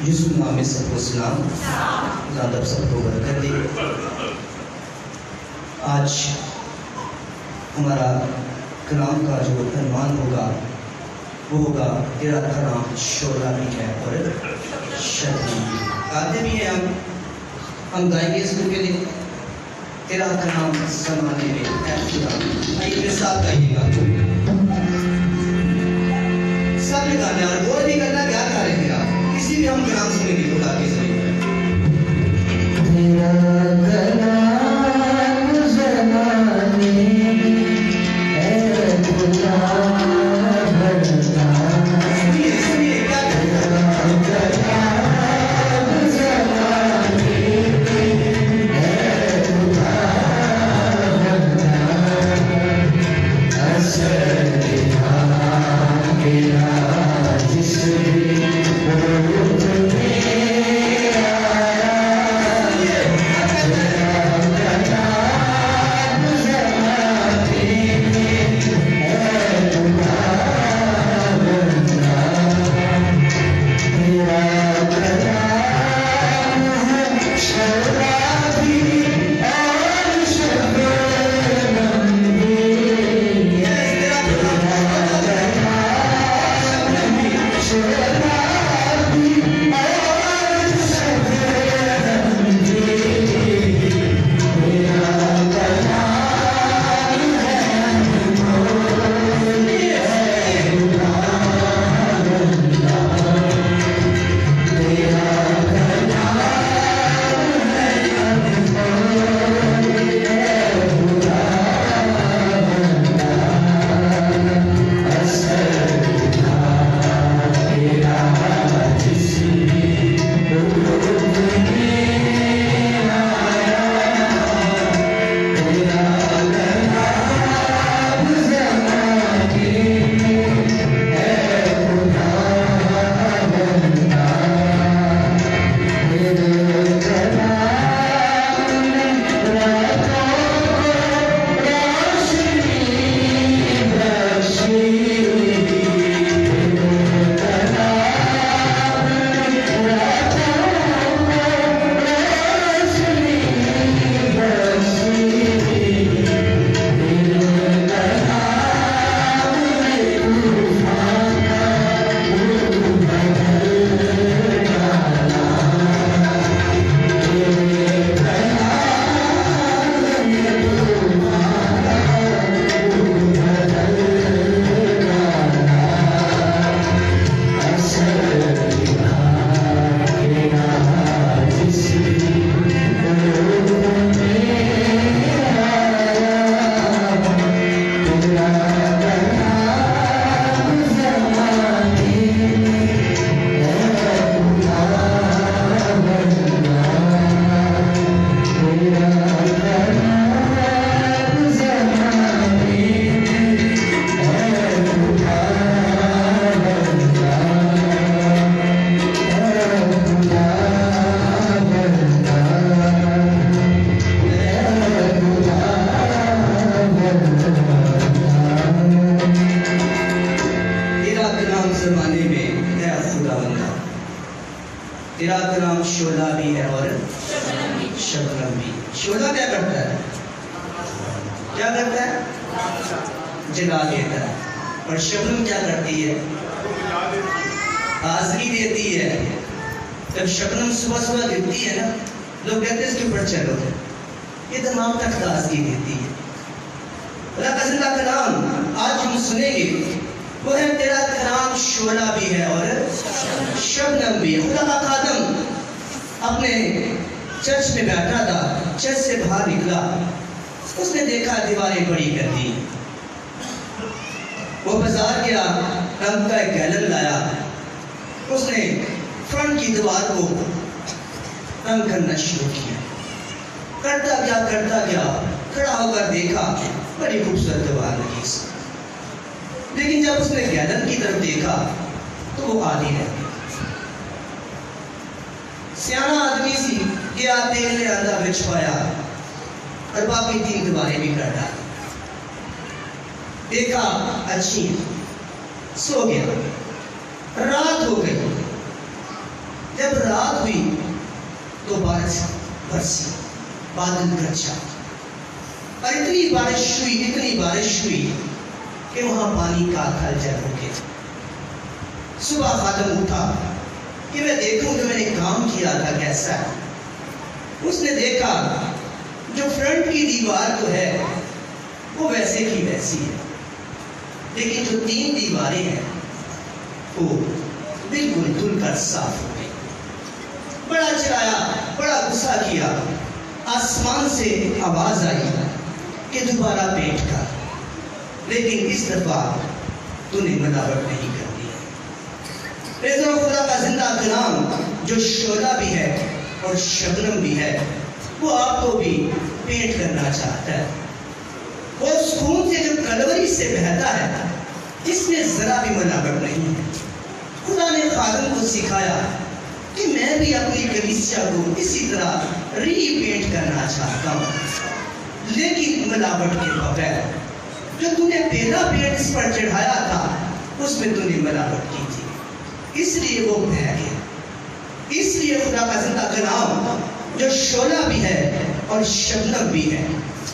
یوسف نام سب کو سلام، زیادہ سب کو برکت دے۔ آج ہمارا کلام کا جو عنوان ہوگا وہ ہوگا تیرا کلام شعلہ بھی ہے اور شبنم بھی۔ گاتے بھی ہیں ہم گائیں گے اس کو کے لیے تیرا کلام زمانے میں اے خدا۔ آئیے میرے ساتھ گائیے گا، سب نے گانا اور غور بھی کرنا کیا کھا رہے ہیں آپ، کسی بھی ہم کلام سنیں گے خدا کے ذریعے۔ تیرا کلام زمانے اے خدا تیرا کلام شعلہ بھی ہے اور شبنم بھی۔ شعلہ کیا کرتا ہے؟ کیا کرتا ہے؟ جلا دیتا ہے۔ اور شبنم کیا کرتی ہے؟ تازگی دیتی ہے۔ جب شبنم صبح صبح گرتی ہے نا، لوگ کہتے ہیں اس کے اوپر چلو، یہ دماغ تک تازگی دیتی ہے۔ اللہ کا کلام آج ہم سنیں گے وہ ہے تیرا کلام شعلہ بھی ہے اور شبنم بھی ہے۔ خدا کا خادم اپنے چرچ میں بیٹھا تھا، چرچ سے باہر نکلا، اس نے دیکھا دیواریں بڑی کر دی، وہ بازار گیا، رنگ کا ایک گیلن لایا، اس نے فرنٹ کی دیوار کو رنگ کرنا شروع کیا، کرتا گیا، کھڑا ہو کر دیکھا بڑی خوبصورت دیوار لگی اس میں، لیکن جب اس نے گیلن کی طرف دیکھا تو وہ آدھی رہ گئی۔ سیانا آدمی سی گیا، تیل نے آدھا بچ پایا اور باقی 3 دیواریں بھی کر ڈالی۔ دیکھا اچھی ہے، سو گیا، رات ہو گئی، جب رات ہوئی تو بارش برسی، بادل گرجا، اور اتنی بارش ہوئی کہ وہاں پانی کا کھلچل ہو گیا۔ صبح خادم اٹھا کہ میں دیکھوں جو میں نے کام کیا تھا کیسا ہے۔ اس نے دیکھا جو فرنٹ کی دیوار تو ہے وہ ویسے کی ویسی ہے، لیکن جو 3 دیواریں ہیں وہ بالکل دھل کر صاف ہو گئی۔ بڑا چلایا، بڑا غصہ کیا۔ آسمان سے آواز آئی کہ دوبارہ پینٹ کر، لیکن اس دفعہ تو نے ملاوٹ نہیں کرنی ہے۔ ریزہ خدا کا زندہ کلام جو شعلہ بھی ہے اور شبنم بھی ہے، وہ آپ کو بھی پینٹ کرنا چاہتا ہے۔ وہ اس خون سے جو کلوری سے بہتا ہے، اس میں ذرا بھی ملاوٹ نہیں ہے۔ خدا نے خادم کو سکھایا کہ میں بھی اپنی کلیسیا کو اسی طرح ری پینٹ کرنا چاہتا ہوں، لیکن ملاوٹ کے بغیر۔ جو تو نے پہلا پینٹ اس پر چڑھایا تھا اس میں تو نے ملاوٹ کی تھی، اس لیے وہ بہ گیا۔ اس لیے خدا کا زندہ کلام جو شعلہ بھی ہے اور شبنم بھی ہے،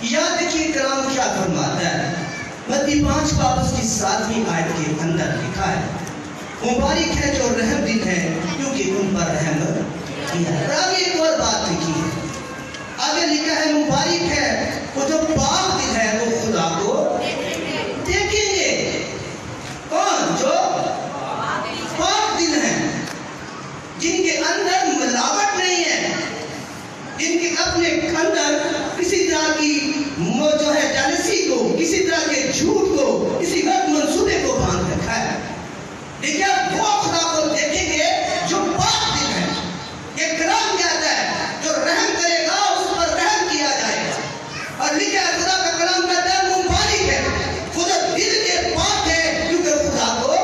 یاد رکھیے کلام کیا فرماتا ہے۔ متی 5 باب اس کی 7ویں آیت کے اندر لکھا ہے، مبارک ہے جو رحم دل ہے کیونکہ ان پر رحم کیا ہے۔ اور آگے ایک اور بات لکھی ہے، آگے لکھا ہے مبارک ہے وہ جو پاک دل ہے وہ خدا کو دیکھیں گے۔ کون؟ جو پاک دل ہیں، جن کے اندر ملاوٹ نہیں ہے، جن کے اپنے اندر کسی طرح کی جو ہے جالسی کو، کسی طرح کے جھوٹ کو، کسی غلط منصوبے کو باندھ رکھا ہے۔ دیکھیں وہ خدا کو دیکھیں گے جو پاک دل ہے۔ یہ کلام کہتا ہے جو رحم کرے گا اس پر رحم کیا جائے گا، اور لکھا ہے خدا کا کلام کہتا ہے مبارک ہے خدا دل کے پاک ہے کیونکہ خدا کو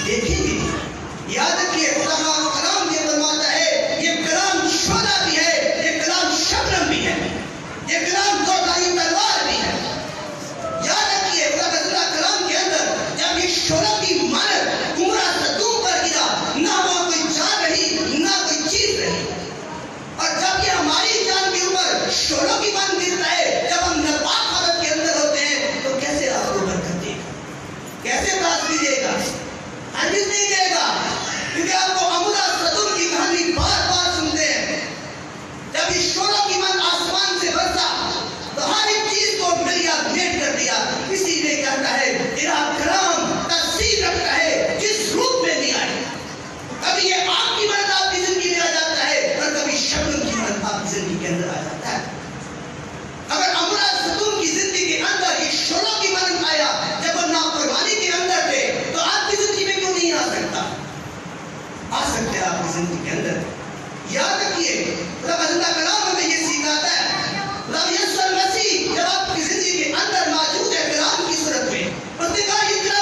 دیکھیں گے۔ یاد رکھیے خدا کا کلام یہ فرماتا ہے، یہ کلام شعلہ بھی ہے، یہ کلام شبنم بھی ہے، یہ کلام دو-دھاری تلوار بھی ہے۔ یاد رکھیے خدا کا زندہ کلام کے اندر جب یہ شعلہ کی مانند گمراہ صدوم پر گرا، نہ وہاں کوئی جان رہی نہ کوئی چیز رہی، اور جب یہ ہماری جان کے اوپر شعلوں کی مانند گرتا ہے، جب ہم ناپاک حالت کے اندر ہوتے ہیں، تو کیسے آپ کو برکت دے گا؟ کیسے تازگی دے گا؟ ہرگز نہیں دے گا، کیونکہ آپ کو عمرہ صدوم کی کہانی بار بار سنتے ہیں۔ جب یہ شعلوں کی مانند آسمان سے برسا تو ہر ایک چیز کو ملیا میٹ کر دیا۔ اسی لیے کہتا ہے تیرا کلام تاثیر رکھتا ہے جس روپ میں بھی آئے۔ کبھی یہ آگ کی مانند آپ کی زندگی میں آ جاتا ہے، اور کبھی شبنم کی مانند آپ کی زندگی کے اندر آ جاتا ہے۔ اگر عمرہ صدوم کی زندگی کے اندر یہ شعلوں کی مانند آیا جب وہ نافرمانی کے اندر تھے، تو آپ کی زندگی میں کیوں نہیں آ سکتا؟ آ سکتے ہیں آپ کی زندگی کے اندر۔ یاد رکھیے خدا کا زندہ کلام ہمیں یہ سکھاتا ہے، رب یسوع مسیح جب آپ کی زندگی کے اندر موجود ہے کلام کی صورت میں، اس نے کہا یہ کلام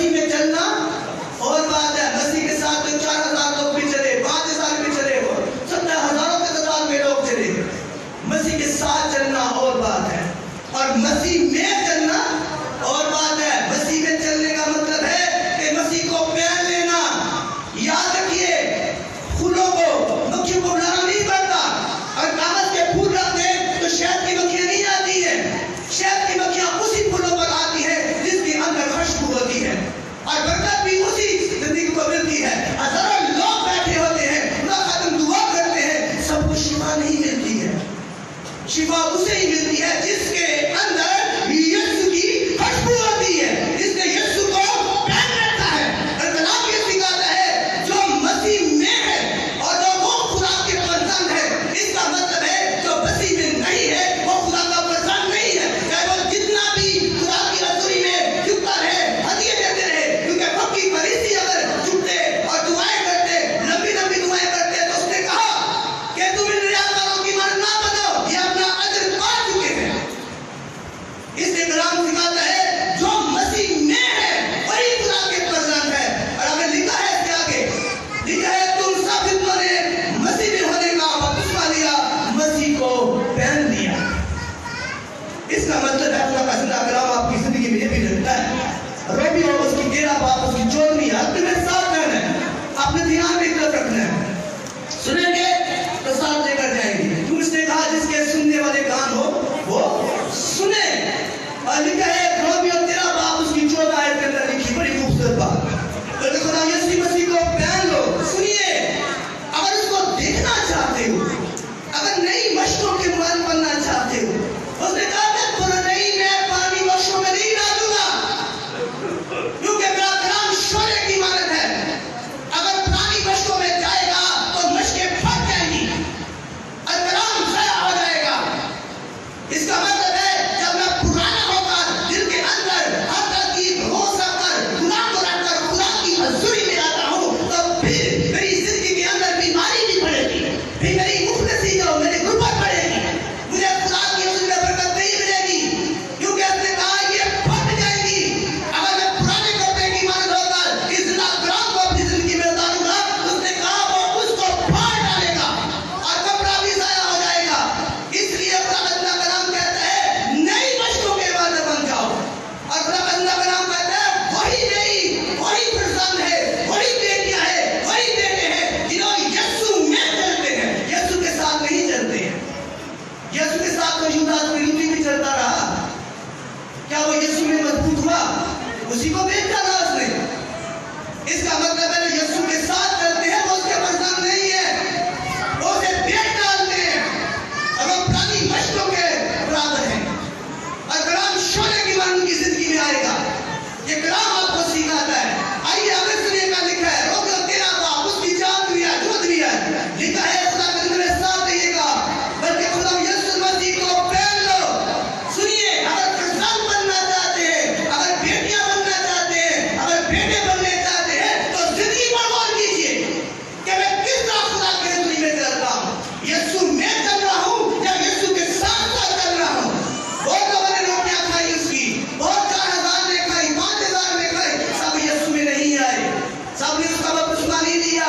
مسیح میں چلنا اور بات ہے. مسیح کے ساتھ تو 4000 لوگ بھی چلے, 5000 بھی چلے, 70,000 کے تعداد میں لوگ چلے. مسیح کے ساتھ چلنا اور بات ہے, اور مسیح میں چلنا اور بات ہے. مسیح میں چلنے کا مطلب ہے کہ مسیح کو پہن لینا. یاد رکھیے, پھولوں کو, مکھیوں کو بلانا نہیں پڑتا. اگر کاغذ کے پھول رکھ دیں تو شہد کی مکھیاں نہیں آتی ہیں. شہد کی مکھیاں اسی پھولوں پر آتی ہیں جس کے اندر خوشبو ہوتی ہے, اور برکت بھی اسی زندگی کو ملتی ہے. ہزاروں لوگ بیٹھے ہوتے ہیں, خدا ختم دعا کرتے ہیں, سب کو شفا نہیں ملتی ہے. شفا اسے ہی ملتی ہے جس کے اندر یسوع کی خوشبو ہوتی ہے, جس نے یسوع کو پہن رکھا ہے. اور کلام یہ سکھاتا ہے جو مسیح میں ہے اور جو وہ خدا کے پسند ہے. اس کا مطلب ہے جو مسیح میں نہیں ہے وہ خدا کا پسند نہیں ہے. چاہے وہ جتنا بھی خدا کی حضوری میں جھکتا رہے, ہدیے دیتے رہے, کیونکہ مکی فریسی اگر جھکتے اور دعائیں کرتے, لمبی لمبی دعائیں کرتے, تو اس نے کہا کہ تم ان ریاکاروں کی مانند نہ بنو, یہ اپنا اجر پا چکے ہیں. اس لیے کلام سکھاتا ہے جو مسیح میں ہے وہی خدا کے پسند ہے. اور ہمیں لکھا ہے اس کے آگے, لکھا ہے تم سب خدمتوں نے مسیح میں ہونے کا بپتسمہ لیا, مسیح کو پہن لیا. اس کا مطلب ہے خدا کا زندہ کلام آپ کی زندگی میں یہ بھی رکھتا ہے. روبی ہو, اس کی ڈیرا باپ, اس کی چودھری, اپنے میرے ساتھ رہنا ہے, اپنے دھیان میں ایک طرف رکھنا ہے. سنیں گے تو ساتھ لے کر جائیں گے. تم اس نے کہا جس کے سننے والے کان ہو وہ سنیں. اور لکھا ہے روبی اور تیرا باپ, اس کی 14 آیت کے اندر لکھی, بڑی خوبصورت بات. تو خدا یسوع مسیح کو پہن لو. سنیے, اگر اس کو دیکھنا چاہتے ہو, اگر نئی مشقوں کے مال بننا چاہتے ہو, اس نے کہا میں پرانی میں پانی بخشوں میں نہیں ڈالوں گا, کیونکہ میرا کلام شعلے کی مانند ہے. اگر پرانی مشقوں میں جائے گا تو مشقیں پھٹ جائیں گی اور کلام ضائع ہو جائے گا. اس کا مطلب ہے جب میں پرانا ہو کر دل کے اندر ہر ترکیب ہو سک کر خدا کو رکھ کر خدا کی حضوری میں آتا ہوں, تو پھر میری زندگی کے اندر بیماری بھی پڑے گی, پھر میری مفلسی جو میری غربت پڑے گی, مجھے خدا کی حضوری میں برکت نہیں ملے گی, کیونکہ اس نے کہا یہ پھٹ جائے گی. اگر میں پرانے کپڑے کی مانند ہو کر اس زندہ کلام کو اپنی زندگی میں اتاروں گا, اس نے کہا وہ اس کو پھاڑ ڈالے گا اور کپڑا بھی ضائع ہو جائے گا. اس لیے خدا کا زندہ کلام کہتا ہے نئی مشقوں کے بعد بن جاؤ. اور خدا کا زندہ کلام کہتا ہے وہی نئی, وہی پرسن ہے, وہی بیٹیاں ہیں, وہی بیٹے ہیں جنہوں یسوع میں چلتے ہیں, یسوع کے ساتھ نہیں چلتے ہیں. یسوع کے ساتھ تو یودا اسکریوطی بھی چلتا رہا, کیا وہ یسوع میں مضبوط ہوا؟ اسی کو بیچتا تھا اس نے. اس کا مطلب ہے یسوع کے ساتھ چلتے ہیں وہ اس کے پسند نہیں ہے, وہ اسے بیچ ڈالتے ہیں, اور وہ پرانی مشقوں کے برابر ہیں. اور کلام شعلے کی مانند کی زندگی میں آئے گا. یہ کلام آپ کو سکھاتا ہے. آئیے آگے سنیے کا لکھا ہے روبی اور تیرا باپ, اس کی چودھری ہے, چودھری ہے, لکھا ہے خدا کے میرے ساتھ رہیے گا, بلکہ خدا یسوع مسیح کو پہن لو. سنیے, اگر پرسن بننا چاہتے ہیں, اگر بیٹیاں بننا چاہتے ہیں, اگر بیٹے بننے چاہتے ہیں, تو زندگی پر غور کیجیے کہ میں کس طرح خدا کی حضوری میں چلتا ہوں. یسوع میں چل رہا ہوں یا یسوع کے ساتھ ساتھ چل رہا ہوں. بہت لوگوں نے روٹیاں کھائی اس کی, بہت 4000 نے کھائی, 5000 نے کھائی, سب یسوع میں نہیں آئے, سب نے اس کا بپتسمہ نہیں لیا,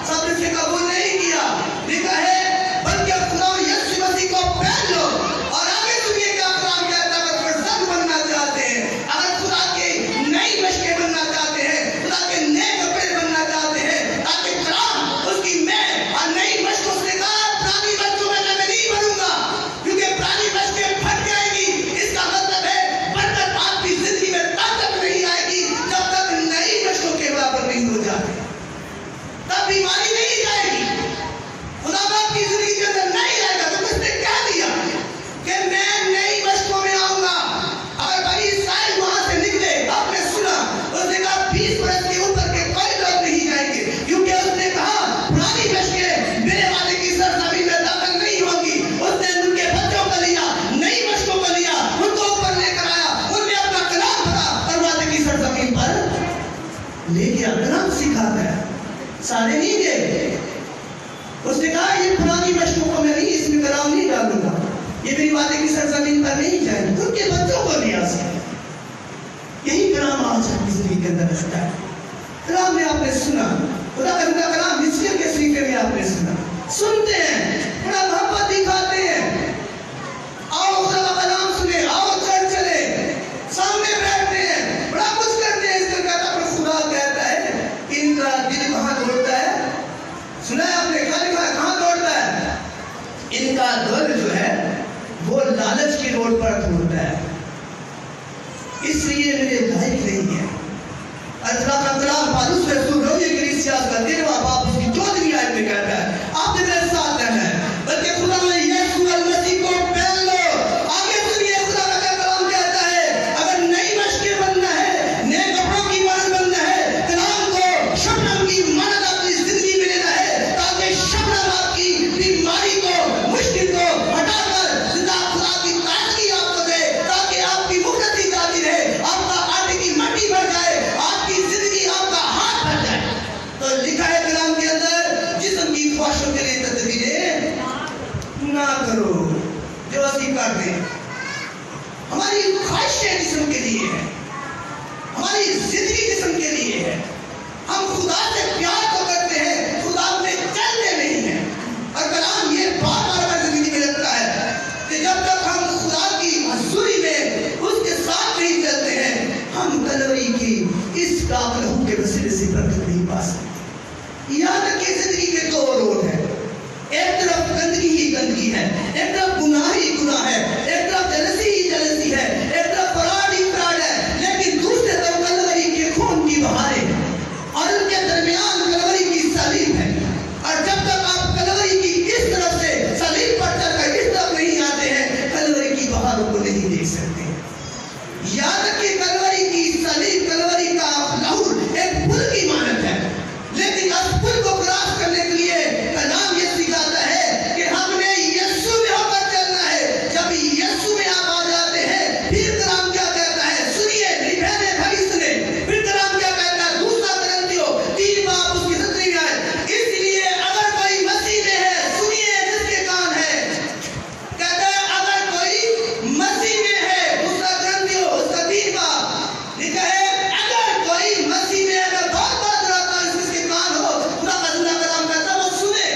سب نے اسے قبول نہیں کیا. لکھا ہے بلکہ خدا یسوع مسیح کو پہن لو. اور آگے سنیے کیا کلام کہتا ہے, اگر پرسن بننا چاہتے ہیں, اگر خدا کے نئی مشقیں بننا چاہتے ہیں, خدا کے نئے کپڑے بننا چاہتے ہیں, تاکہ کلام اس کی میں اور نئی مشقوں سے کہا پرانی مشقوں میں میں نہیں بنوں گا, کیونکہ پرانی مشقیں پھٹ جائیں گی. اس کا مطلب ہے برکت آپ کی زندگی میں تب تک نہیں آئے گی جب تک نئی مشقوں کے برابر نہیں ہو جاتے, تب بیماری نہیں جائے گی, خدا باپ کی زندگی کے اندر نہیں آئے گا. تو اس نے کہہ دیا کہ میں نئی مشقوں میں آؤں گا. اگر بنی اسرائیل وہاں سے نکلے, آپ نے سنا, اس نے کہا 20 برس کے اوپر کے کوئی لوگ نہیں جائیں گے, کیونکہ اس نے کہا پرانی مشقیں میرے والے کی سرزمین میں داخل نہیں ہوں گی. اس نے ان کے بچوں کو لیا, نئی مشقوں کو لیا, ان کو اوپر لے کر آیا, ان نے اپنا کلام پڑھا اور والے کی سرزمین پر لے گیا. کلام سکھاتا ہے, سارے نہیں گئے. اس نے کہا یہ پرانی مشقوں کو میں نہیں, اس میں کلام نہیں ڈالوں گا, یہ میری والے کی سرزمین پر نہیں جائے گی, ان کے بچوں کو لیا. یہی کلام آج ہے. زندگی کے اندر رکھتا ہے. کلام میں آپ نے سنا, خدا کا زندہ کلام مصریوں کے صحیفے میں آپ نے سنا, سنتے ہیں, بڑا محبت دکھاتے ہیں. آؤ خدا کا کلام سنیں, آؤ چل چلے, سامنے بیٹھتے ہیں, بڑا کچھ کرتے ہیں. اس کا کہتا پر خدا کہتا ہے ان کا دل کہاں دوڑتا ہے؟ سنا ہے آپ نے, کہاں دوڑتا ہے؟ ان کا دل جو ہے وہ لالچ کی روڈ پر دوڑتا ہے, اس لیے میرے لائق نہیں ہے. اللہ کا کلام پالوس رسول رومیو کلیسیاس کا 13واں باب اس کی 14ویں آیت میں کہتا ہے, آپ نے میرے ساتھ رہنا ہے بلکہ خدا نے یسوع المسیح کو پہن لو. آگے سنیے خدا کا کلام کہتا ہے اگر نئی مشقیں بننا ہے, نئے کپڑوں کی مانند بننا ہے, کلام کو شبنم کی مانند اپنی زندگی میں لینا ہے تاکہ شبنم آپ کی بیماری کو, مشکل کو ہٹا کر زندہ خدا کی تازگی آپ کو دے, تاکہ آپ کی مقدسی تازی رہے, آپ کا آٹے کی مٹی بھر جائے, آپ کی زندگی آپ کا ہاتھ بھر جائے. تو لکھا ہے کلام کے اندر جسم کی خواہشوں کے لیے تدبیریں نہ کرو جو اسی کر دیں. ہماری خواہشیں جسم کے لیے ہیں, ہماری زندگی جسم کے لیے ہے. ہم خدا سے پیار تو کرتے ہیں, خدا میں چلتے نہیں ہیں. اور کلام یہ بار بار ہماری زندگی میں لگتا ہے کہ جب تک ہم خدا کی حضوری میں اس کے ساتھ نہیں چلتے ہیں, ہم کلوری کی اس پاک لہو کے وسیلے سے برکت نہیں پا سکتے. یہاں تک کہ زندگی کے 2 روڈ ہیں, ایک طرف گندگی ہی گندگی ہے, ایک طرف گناہ ہی گناہ ہے, ایک طرف جلسی ہی جلسی ہے, ایک طرف فراڈ ہی فراڈ ہے, لیکن دوسرے طرف کلوری کے خون کی بہاریں ہیں اور ان کے درمیان کلوری کی صلیب ہے. اور جب تک آپ کلوری کی اس طرف سے صلیب پر چل کر اس طرف نہیں آتے ہیں, کلوری کی بہاروں کو نہیں دیکھ سکتے. یاد رکھیے کلوری کی صلیب, کلوری کا لہو ایک پل کی مانند ہے, لیکن اس پل کو کراس کرنے کے لیے کلام یہ سکھاتا ہے کہ ہم نے یسوع میں ہو کر چلنا ہے. جب یسوع میں آپ آ جاتے ہیں پھر کلام کیا کہتا ہے, سنیے میری بہنیں بھائی سنیں, پھر کلام کیا کہتا ہے, 2 کرنتھیوں 3 باب اس کی 17ویں آیت, اس لیے اگر کوئی مسیح میں ہے, سنیے جس کے کان ہے, کہتا ہے اگر کوئی مسیح میں ہے, 2 کرنتھیوں اس کا 3 باب لکھا ہے اگر کوئی مسیح میں ہے. میں بہت بات دہراتا ہوں, جس کے کان ہو خدا کا زندہ کلام کہتا ہے وہ سنے.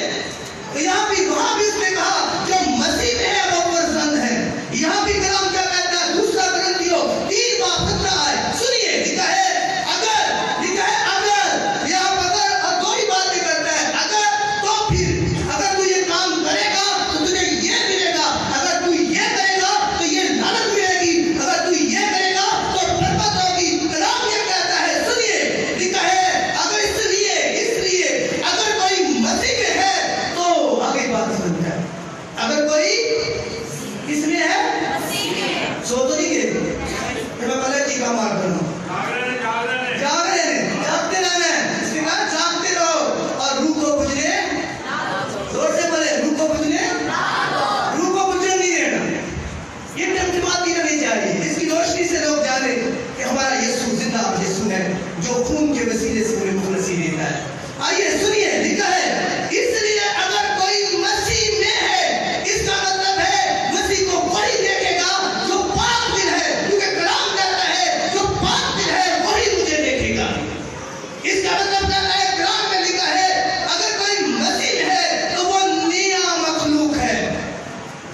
تو یہاں بھی وہاں بھی اس نے کہا جو مسیح میں ہے وہ فرزند ہے. یہاں بھی کلام کیا کہتا ہے, 2 کرنتھیوں 3 باب 17 آیت, سنیے لکھا ہے اگر, لکھا ہے اگر, یہاں اگر اور 2 ہی باتیں کرتا ہے, اگر تو پھر اگر تو یہ کام کرے گا تو تجھے یہ ملے گا, اگر تو یہ کرے گا تو یہ لعنت ملے گی, اگر تو یہ کرے گا تو برکت ہوگی. کلام یہ کہتا ہے, سنیے لکھا ہے اگر اس لیے اگر کوئی مسیح میں ہے تو آگے بات سمجھ جائے, اگر کوئی کس میں ہے, سو تو نہیں گئے, میں پہلے ٹیکا مار دوں, جاگتے رہنا ہے. اس نے کہا جاگتے رہو اور روح کو بجھنے, زور سے بولے روح کو بجھنے, روح کو بجھنے نہیں دینا. یہ ٹمٹماتی رہنی چاہیے, اس کی روشنی سے لوگ جانے کہ ہمارا یسوع زندہ یسوع ہے جو خون کے وسیلے سے ہمیں مخلصی دیتا ہے. آئیے سنیے لکھا ہے اس لیے اگر کوئی مسیح میں ہے, اس کا مطلب ہے مسیح کو وہی دیکھے گا جو پاک دل ہے, کیونکہ کلام کہتا ہے جو پاک دل ہے وہی مجھے دیکھے گا. اس کا مطلب کہتا ہے کلام میں لکھا ہے اگر کوئی مسیح میں ہے تو وہ نیا مخلوق ہے.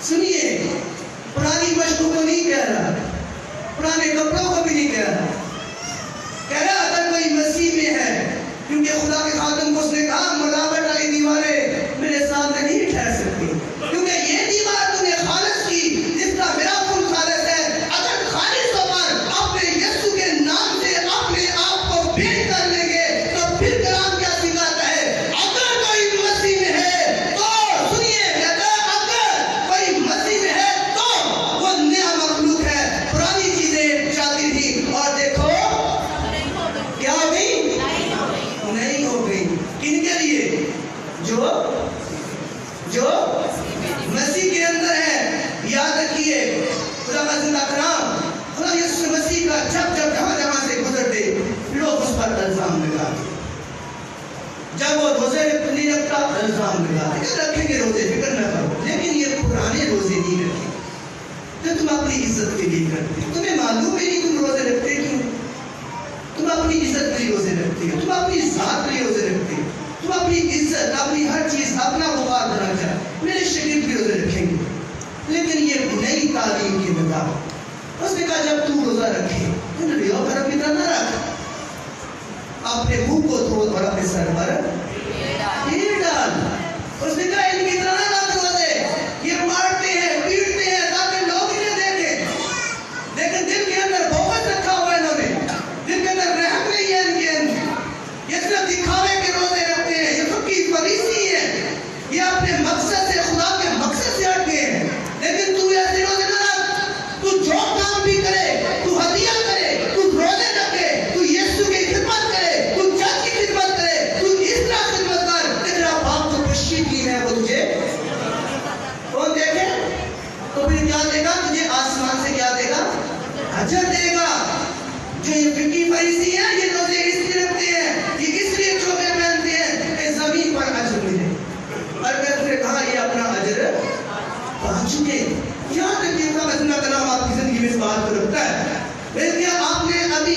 سنیے پرانی مشقوں کو نہیں کہہ رہا, پرانے کپڑوں کو بھی نہیں کہہ رہا, کہہ رہا اگر کوئی مسیح میں ہے, کیونکہ خدا کے خادم کو اس نے کہا ملاوٹ والی دیواریں میرے ساتھ نہیں ٹھہر سکتی, کیونکہ یہ دیوار تم نے خالص کی جس کا میرا خون خالص ہے. اگر خالص ہو کر اپنے یسوع کے نام سے اپنے آپ کو بھیٹ کر لیں گے تو پھر کلام کیا سکھاتا ہے, اگر کوئی مسیح میں ہے تو, سنیے کہتا ہے اگر کوئی مسیح میں ہے تو وہ نیا مخلوق ہے, پرانی چیزیں جاتی تھیں اور دیکھو کیا ہو گئی, نہیں ہو گئی. کن کے لیے, جو مسیح کے اندر ہے. یاد رکھیے خدا کا زندہ کلام, خدا یسوع مسیح کا جب جہاں سے گزرتے لوگ اس پر الزام لگاتے, جب وہ روزے نہیں رکھتا الزام لگاتے, رکھیں گے روزے فکر نہ کرو, لیکن یہ پرانے روزے نہیں رکھے جو تم اپنی عزت کے لیے کرتے. تمہیں معلوم ہی نہیں تم روزے رکھتے کیوں, تم تم اپنی عزت کے لیے روزے رکھتے ہو, تم اپنی ذات کے لیے روزے رکھتے ہو, تم اپنی عزت, اپنی ہر چیز, اپنا وقار بنا کر میرے شریف بھی روزے رکھیں گے. لیکن یہ نئی تعلیم کے مطابق اس نے کہا جب تو روزہ رکھے تو ریو کرم کی طرح نہ رکھ, اپنے منہ کو دھو اور اپنے سر پر تیل ڈال. اس نے کہا ان کی طرح نہ رکھ روزے, یہ مارتے ہیں پیٹتے ہیں تاکہ لوگ انہیں دیکھیں, لیکن دل کے اندر بغض رکھا ہوا ہے انہوں نے, دل کے اندر رحم نہیں ہے ان کے اندر. یہ صرف دکھاوے کے روزے رکھتے ہیں, یہ فقی فریسی ہیں, یہ اپنے مقصد سے, خدا کے مقصد سے ہٹ گئے ہیں. لیکن تو ایسے روزے نہ رکھ, تو جو کام بھی کرے, تو ہدیہ کرے, تو روزے رکھے, تو یسوع کی خدمت کرے, تو چرچ کی خدمت کرے, تو اس طرح خدمت کر, تیرا باپ تو خوشی کی ہے وہ تجھے کون دیکھے. تو پھر کیا دے گا تجھے؟ آسمان سے کیا دے گا؟ اجر دے گا. جو یہ فقی فریسی ہیں یہ روزے اس لیے رکھتے ہیں, یہ اس لیے چوبے پہنتے ہیں کہ زمین پر اجر ملے. اور میں نے کہا یہ اپنا اجر پا چکے. یہاں تک کہ اللہ کلام آپ کی زندگی میں اس بات کو رکھتا ہے. لیکن آپ نے ابھی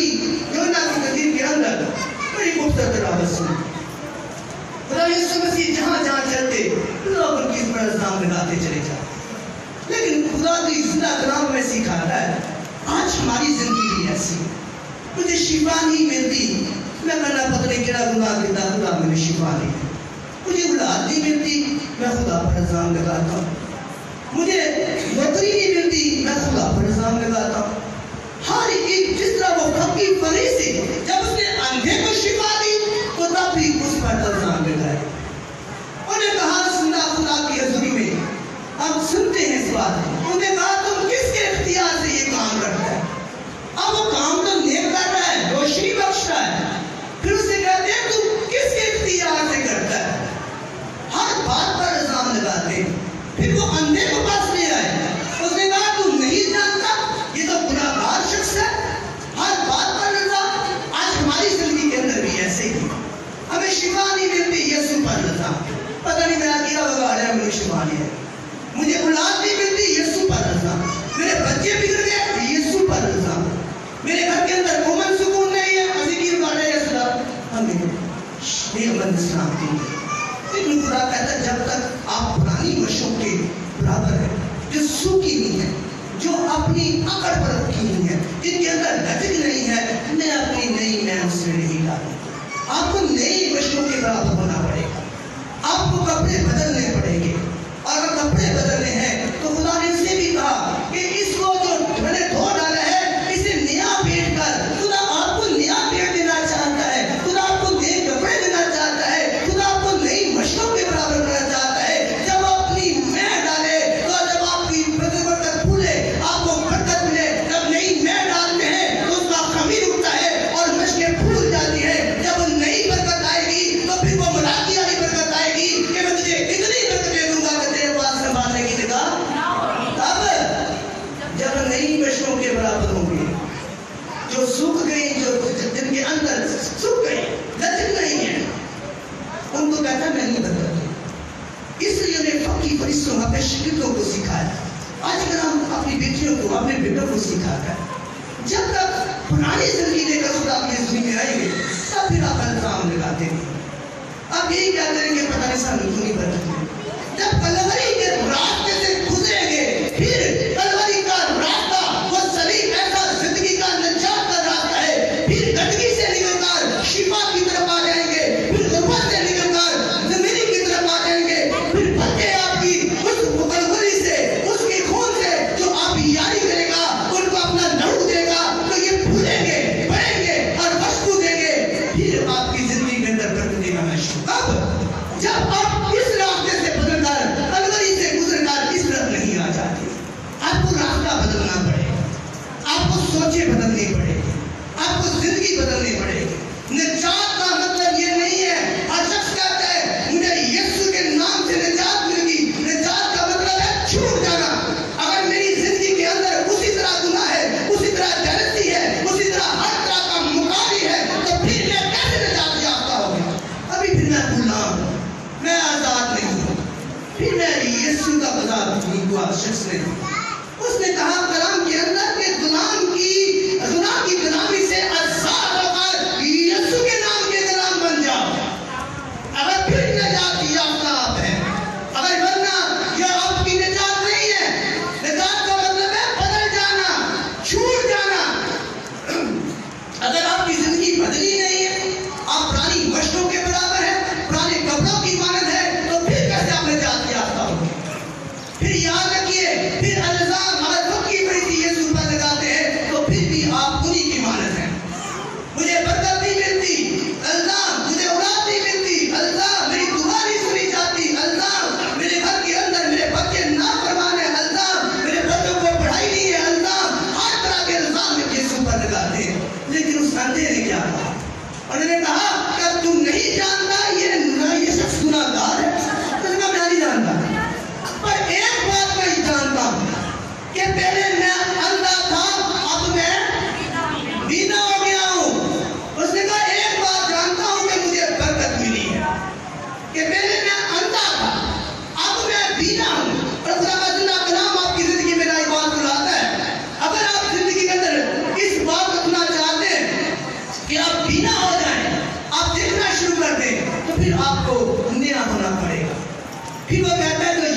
یوحنا کی انجیل کے اندر بڑی خوبصورت راوت سنی. خدا یسوع مسیح جہاں جہاں چلتے لوگ ان کی اس پر الزام لگاتے چلے جاتے. لیکن خدا کی زندہ کلام میں سکھاتا ہے آج ہماری زندگی بھی ایسی ہے. مجھے شفا نہیں ملتی, میں کہنا پتہ نہیں کیڑا گناہ کرتا, خدا مجھے شفا نہیں ہے. مجھے اولاد نہیں ملتی, میں خدا پر الزام لگاتا ہوں. مجھے نوکری نہیں ملتی, میں خدا پر الزام لگاتا ہوں. ہر ایک جس طرح وہ فقی فریسی جب اس نے اندھے کو شفا دی تو تب بھی اس پر الزام لگائے. انہوں نے کہا زندہ خدا کی حضوری میں ہم سنتے ہیں اس بات کو. انہوں نے کہا تم کس کے اختیار سے یہ کام کرتا ہے؟ اب وہ کام تو نیک کر رہا ہے, روشنی بخش رہا ہے. پھر اسے کہتے ہیں تم کس کے اختیار سے کرتا ہے؟ ہر بات پر الزام لگاتے ہیں. پھر وہ اندھے کو پاس لے آئے. اس نے کہا تم نہیں جانتا یہ تو گناہگار شخص ہے, ہر بات پر الزام. آج ہماری زندگی کے اندر بھی ایسے ہی ہمیں شفا نہیں ملتی, یسوع پر الزام. پتہ نہیں میرا کیا بگاڑا ہے, مجھے شفا نہیں ہے. مجھے اولاد نہیں ملتی, یسوع پر الزام. میرے بچے بگڑ گئے, یسوع پر الزام. میرے گھر کے اندر امن سکون نہیں ہے, ذکر کر رہے ہیں صدا ہم نہیں امن اسلام کی. لیکن خدا کہتا ہے جب تک آپ پرانی مشوں کے برابر ہیں, جو سوکھی نہیں ہے, جو اپنی اکڑ پر رکھی نہیں ہے, جن کے اندر لچک نہیں ہے, میں اپنی نئی میں اس میں نہیں ڈالوں. آپ کو نئی مشوں کے برابر ہونا پڑے گا. آپ کو کپڑے بدلنے پڑیں گے, اور اگر کپڑے بدلنے ہیں تو خدا نے اسے بھی کہا کہ اس کو جو میں نے دھو ڈالا ہے اسے نیا پیٹ کر. خدا آپ کو نیا پیٹ دینا چاہتا ہے, خدا آپ کو نئے کپڑے دینا چاہتا ہے, خدا آپ کو نئی مشقوں کے برابر کرنا چاہتا ہے. جب آپ اپنی میں ڈالے تو جب آپ کی برکت پھولے, آپ کو برکت ملے. جب نئی میں ڈالتے ہیں تو اس کا خمیر اٹھتا ہے اور مشقیں پھول جاتی ہیں. جب نئی برکت آئے گی تو پھر وہ ملاقی والی برکت آئے گی کہ میں تجھے اتنی برکتیں دوں گا کہ تیرے پاس سنبھالنے کی جگہ. تب جب نئی مشقوں کے برابر ہوں گے, جو سوکھ گئی, جو جن کے اندر سوکھ گئی, لچک نہیں ہے, ان کو کہتا میں نہیں بدلتی. اس لیے انہیں فقی فریسیوں اپنے شاگردوں کو سکھایا. آج اگر ہم اپنی بیٹیوں کو, اپنے بیٹوں کو سکھاتا ہے, جب تک پرانی زندگی لے کر خدا کی زندگی میں آئیں گے تب پھر آپ الزام لگاتے ہیں. آپ یہی کہتے ہیں کہ پتہ نہیں سال کیوں نہیں بدلتے. جب کلوری کے راستے سے گزریں گے, پھر کلوری کا راستہ وہ صلیب ایسا زندگی کا نجات کا راستہ ہے. پھر گندگی سے نکل کر شفا کی طرف آ جائیں گے, پھر غربت سے نکل کر زمینی کی طرف آ جائیں گے. پھر بچے آپ کی اس کلوری سے, اس کے خون سے جو آپ یاری کرے گا, ان کو اپنا لہو دے گا, تو یہ بھولیں گے, بڑھیں گے اور خوشبو دیں گے. پھر آپ کی زندگی کے اندر برکتیں آنا شروع. اب جب آپ اس راستے سے بدل کر, کلوری سے گزر کر اس طرف نہیں آ جاتے, آپ کو راستہ بدلنا پڑے گا, آپ کو سوچیں بدلنی پڑے گی, آپ کو زندگی بدلنی پڑے گی. نجات کا مطلب یہ نہیں ہے ہر شخص کہتا ہے مجھے یسوع کے نام سے نجات مل گئی. نجات کا مطلب ہے چھوٹ جانا. اگر میری زندگی کے اندر اسی طرح گناہ ہے, اسی طرح جلتی ہے, اسی طرح ہر طرح کا مقابل ہے, تو پھر میں کیسے نجات یافتہ ہو گیا؟ ابھی پھر میں غلام ہوں, میں آزاد نہیں ہوں. پھر میں یسوع کا عذاب نہیں ہوا شخص نے. اس نے کہا کلام کے اندر کہ غلام کی گناہ کی غلامی سے آزاد ہو کر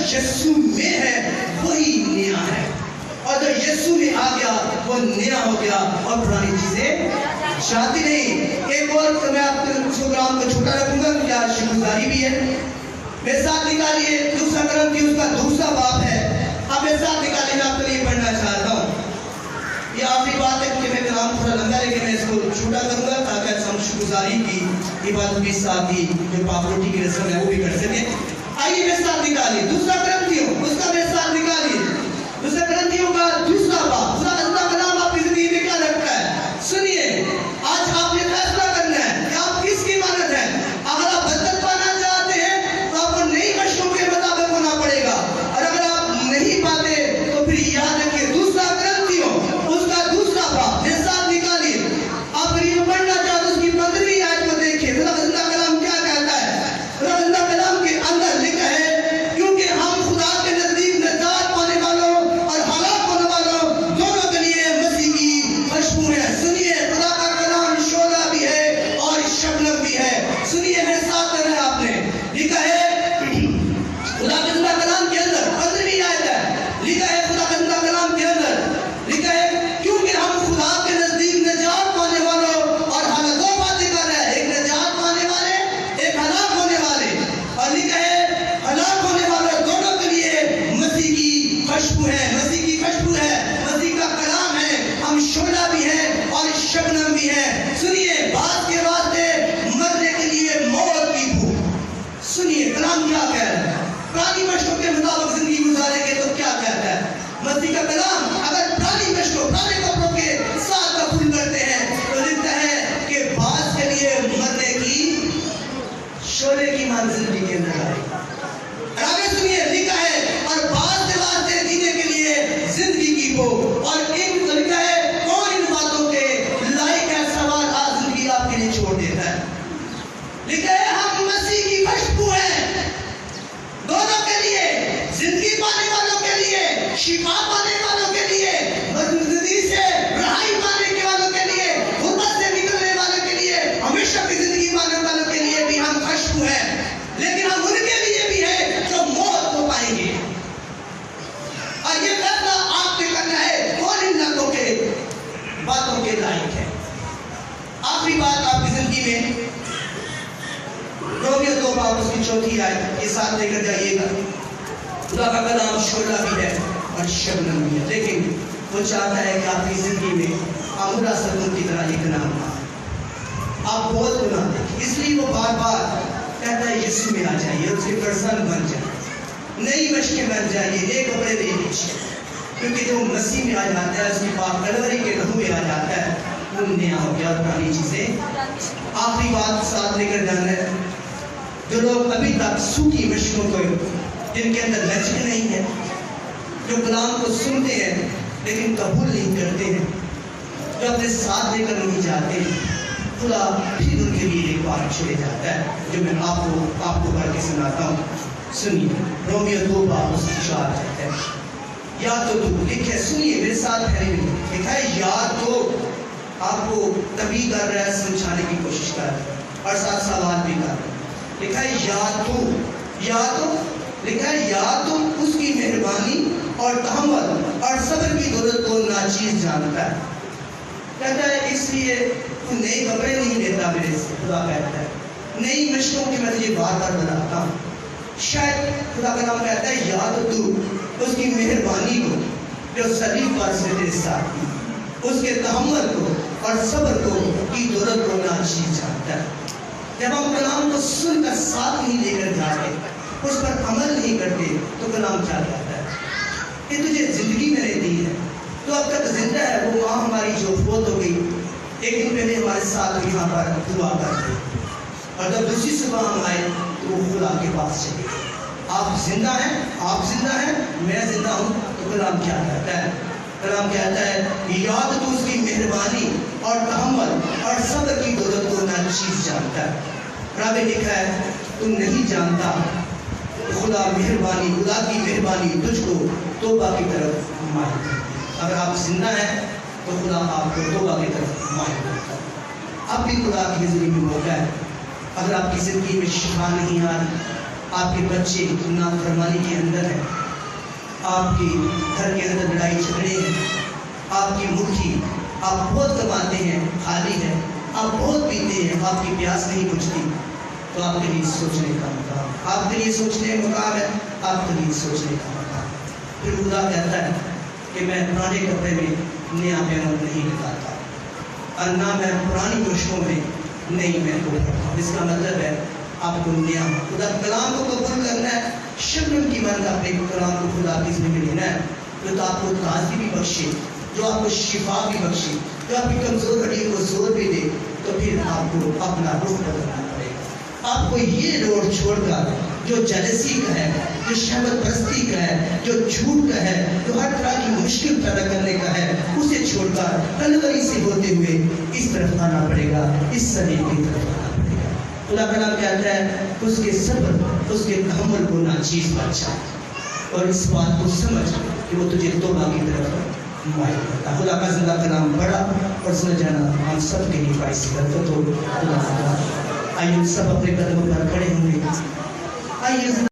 یسوع میں ہے وہی نیا ہے، اور جو یسوع میں آ گیا وہ نیا ہو گیا اور پرانی چیزیں جاتی نہیں۔ ایک اور میں آپ کو پروگرام کو چھوٹا رکھوں گا، کیا شکرگزاری بھی ہے۔ میرے ساتھ نکالیے دوسرا کرنتھیوں اس کا دوسرا باب ہے، اب میرے ساتھ نکالیے، میں آپ کے لیے پڑھنا چاہتا ہوں۔ یہ آخری بات ہے کہ میں کلام تھوڑا لمبا لیکن میں اس کو چھوٹا کروں گا تاکہ ہم شکرگزاری کی عبادت کے ساتھ ہی جو پاک روٹی کی رسم ہے وہ بھی کر سکیں۔ آئیے میرے ساتھ نکالیے دوسرا کرنتھیوں اس کا، میرے ساتھ نکالیے دوسرا کرنتھیوں کا دوسرا باب۔ خدا کا کلام آپ کی زندگی میں کیا رکھتا ہے؟ سنیے، آج آپ نے فیصلہ کرنا ہے کہ آپ کس کی مانت ہے۔ اگر آپ بدت پانا چاہتے ہیں تو آپ کو نئی مشقوں کے مطابق ہونا پڑے گا، اور اگر آپ نہیں پاتے تو پھر یاد رکھیے دوسرا کرنتھیوں اس کا دوسرا باب میرے ساتھ نکالیے۔ آپ اگر یہ پڑھنا چاہتے اس کی 15ویں آیت کو دیکھیے، خدا کا کلام کیا کہتا ہے۔ خدا کا کلام کے اندر لکھا ہے، کیونکہ ہم خدا کے نزدیک نجات پانے والوں اور ہلاک ہونے والوں دونوں کے لیے مسیح کی خوشبو ہے۔ سنیے، خدا کا کلام شعلہ بھی ہے اور شبنم بھی ہے۔ سنیے میرے ساتھ کرنا ہے، آپ نے لکھا ہے خدا کے کلام کے اندر 15ویں آیت ہے، لکھا ہے خدا کے کلام کے اندر لکھا ہے، کیونکہ ہم خدا کے نزدیک نجات پانے والوں اور ہلاک، دو باتیں کر رہا ہے، ایک نجات پانے والے ایک ہلاک ہونے والے، اور لکھا ہے ہلاک ہونے والوں دونوں کے لیے مسیح کی خوشبو ہے، مسیح کی خوشبو ہے، مسیح کا کلام ہے، ہم شعلہ بھی ہے اور شبنم بھی ہے۔ سنیے، بعض کے واسطے مرنے کے لیے موت کی بھوک۔ سنیے کلام کیا کہہ رہا ہے، پرانی مشقوں کے مطابق زندگی گزاریں گے تو کیا کہتا ہے مسیح کا کلام؟ اگر پرانی مشقوں پرانے کپڑوں کے ساتھ قبول کرتے ہیں تو لکھتا ہے کہ بعض کے لیے مرنے کی شعلے کی مان زندگی کے اندر آئے گا۔ آگے سنیے، لکھا ہے اور بعض کے واسطے جینے کے لیے زندگی کی بو، اور ایک لکھا ہے کون ان باتوں کے لائق ہے، سوال آج زندگی آپ کے لیے چھوڑ دیتا ہے۔ لکھا ہے ہم مسیح کی خوشبو ہیں، دونوں کے لیے، زندگی پانے والوں کے لیے، شفا پانے والوں کے لیے، زندگی سے رہائی پانے کے والوں کے لیے، غربت سے نکلنے والوں کے لیے، ہمیشہ کی زندگی پانے والوں کے لیے بھی ہم خوشبو ہیں، لیکن ہم ان کے لیے بھی ہیں جو موت کو پائیں گے۔ اور یہ فیصلہ آپ نے کرنا ہے کون ان لوگوں کے باتوں کے لائق ہے۔ آخری بات آپ کی زندگی میں رومیو 2 باب اس کی 4 آیت کے ساتھ لے کر جائیے گا۔ خدا کا کلام شعلہ بھی ہے اور شبنم بھی ہے، لیکن وہ چاہتا ہے کہ آپ کی زندگی میں عمرہ سکون کی طرح ایک نام آپ بہت گناہ دیکھیں، اس لیے وہ بار بار کہتا ہے یسوع میں آ جائیے، اس کے فرزند بن جائے، نئی مشقیں بن جائیے، نئے کپڑے لے لیجیے، کیونکہ جو مسیح میں آ جاتا ہے، اس کی پاک کلوری کے لہو میں آ جاتا ہے، وہ نیا ہو گیا اور پرانی چیزیں۔ آخری بات ساتھ لے کر جانا ہے، جو لوگ ابھی تک سوکھی مشقوں کو، جن کے اندر لچک نہیں ہے، جو کلام کو سنتے ہیں لیکن قبول نہیں کرتے ہیں، جو اپنے ساتھ لے کر نہیں جاتے، خدا پھر ان کے لیے ایک بات چھوڑے جاتا ہے جو میں آپ کو پڑھ کے سناتا ہوں۔ سنیے، رومیو 2 باب اس کی 4 آیت ہے، یا تو لکھے، سنیے میرے ساتھ لکھا ہے، یا تو آپ کو تبھی کر رہا ہے، سمجھانے کی کوشش کر رہا ہے اور ساتھ سوال بھی کر رہا ہے۔ لکھا ہے یا تو لکھا ہے یا تم اس کی مہربانی اور تحمل اور صبر کی ضرورت کو ناچیز جانتا ہے۔ کہتا ہے اس لیے تو نئے کپڑے نہیں لیتا میرے سے، خدا کہتا ہے نئی مشقوں کی میں تجھے بار بار بتاتا ہوں۔ شاید خدا کا نام کہتا ہے یا تو اس کی مہربانی کو جو صلیب پر سے تیرے ساتھ کی، اس کے تحمل کو اور صبر کو کی ضرورت کو ناچیز جانتا ہے۔ جب ہم کلام کو سن کر ساتھ نہیں لے کر جاتے، اس پر عمل نہیں کرتے تو کلام کیا کہتا ہے کہ تجھے زندگی میں نے دی ہے، تو اب تک زندہ ہے۔ وہ ماں ہماری جو فوت ہو گئی، ایک دن پہلے ہمارے ساتھ یہاں پر دعا کرتے، اور جب دوسری صبح ہم آئے تو وہ خدا کے پاس چلے گئے۔ آپ زندہ ہیں، میں زندہ ہوں، تو کلام کیا کہتا ہے؟ کلام کہتا ہے یاد تو اس کی مہربانی اور تحمل اور صبر کی ضرورت کو ناچیز جانتا ہے۔ رب نے لکھا ہے تم نہیں جانتا خدا کی مہربانی تجھ کو توبہ کی طرف مائل کرتی ہے۔ اگر آپ زندہ ہیں تو خدا آپ کو توبہ کی طرف مائل کرتا ہے۔ اب بھی خدا کی زندگی میں موقع ہے، اگر آپ کی زندگی میں شفا نہیں آ رہی، آپ کے بچے نافرمانی کے اندر ہیں، آپ کے گھر کے اندر لڑائی جھگڑے ہیں، آپ کی مٹھی آپ بہت کماتے ہیں خالی ہے، آپ بہت پیتے ہیں، آپ کی پیاس نہیں بجھتی، تو آپ کے لیے سوچنے کا مقام، آپ کے لیے سوچنے کا مقام ہے، آپ کے لیے سوچنے کا مقام۔ پھر خدا کہتا ہے کہ میں پرانے کپڑے میں نیا پیغام نہیں نکالتا، اور نہ میں پرانی گوشتوں میں نئی محبوب کرتا ہوں۔ اس کا مطلب ہے آپ کو نیا خدا کلام کو قبول کرنا ہے، شبنم کی مانند اپنے کلام کو خدا کی زندگی میں لینا ہے، جو آپ کو تازگی بھی بخشے، جو آپ کو شفا بھی بخشے، جو آپ کی کمزور ہڈیوں کو زور بھی دے، تو پھر آپ کو اپنا رخ بدلنا پڑے گا۔ آپ کو یہ روڈ چھوڑ کر جو جلسی کا ہے، جو شہوت پرستی کا ہے، جو جھوٹ کا ہے، جو ہر طرح کی مشکل پیدا کرنے کا ہے، اسے چھوڑ کر تلواری سے ہوتے ہوئے اس طرف آنا پڑے گا، اس سلیب کی طرف آنا پڑے گا۔ خدا کا نام کہتا ہے اس کے صبر، اس کے تحمل کو ناچیز بچا، اور اس بات کو سمجھ کہ وہ تجھے توبہ کی طرف مائل کرتا۔ خدا کا زندہ کلام بڑا اور سن جانا ہم سب کے لیے باعث برکت ہو۔ خدا آئیے سب اپنے قدموں پر کھڑے ہوں گے، آئیے